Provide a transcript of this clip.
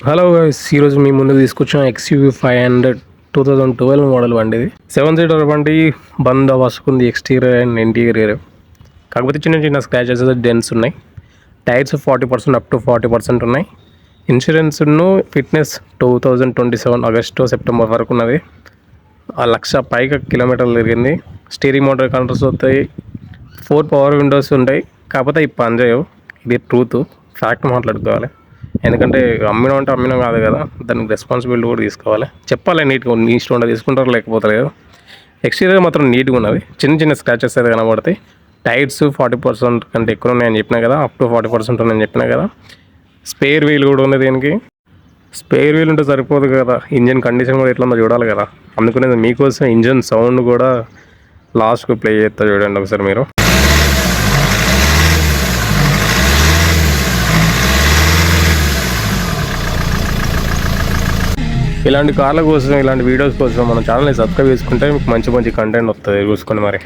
Hello guys, ఈరోజు మీ ముందుకు తీసుకొచ్చిన XUV 500 2012 మోడల్ బండి. ఇది 7 సీటర్ బండి. బంద వసుకుంది ఎక్స్టీరియర్ అండ్ ఇంటీరియర్. కాకపోతే చిన్న చిన్న స్క్రాచెస్ డెన్స్ ఉన్నాయి. టైర్స్ 40% అప్ టు 40% ఉన్నాయి. ఇన్సూరెన్స్ ఫిట్నెస్ 2027 ఆగస్టు సెప్టెంబర్ వరకు ఉన్నది. 1,00,000 పైగా కిలోమీటర్లు తిరిగింది. స్టీరింగ్ మోటార్ కంట్రోల్స్ వస్తాయి. 4 పవర్ విండోస్ ఉంటాయి. కాకపోతే ఈ పనిచేయవు. ఇది ట్రూత్, ఫ్యాక్ట్ మాట్లాడుకోవాలి. ఎందుకంటే అమ్మినా కాదు కదా, దానికి రెస్పాన్సిబిలిటీ కూడా తీసుకోవాలి. చెప్పాలి నీట్గా, నీ ఇష్టం ఉంటే తీసుకుంటారు, లేకపోతే లేదు. ఎక్స్టీరియర్ మాత్రం నీట్గా ఉన్నది. చిన్న చిన్న స్క్రాచెస్ అయితే కనబడతాయి. టైర్స్ 40% కంటే ఎక్కువ ఉన్నాయని చెప్పినా కదా, అప్ టు 40% ఉన్నాయని చెప్పినా కదా. స్పేర్ వీల్ కూడా ఉంది దీనికి. స్పేర్ వీల్ ఉంటే సరిపోదు కదా, ఇంజన్ కండిషన్ కూడా ఎట్లా ఉందో చూడాలి కదా. అందుకనే మీకోసం ఇంజన్ సౌండ్ కూడా లాస్ట్కు ప్లే చేస్తా, చూడండి ఒకసారి మీరు. ఇలాంటి కార్ల కోసం, ఇలాంటి వీడియోస్ కోసం మన ఛానల్ని సబ్స్క్రైబ్ చేసుకుంటే మీకు మంచి మంచి కంటెంట్ వస్తుంది. చూసుకొని మరి.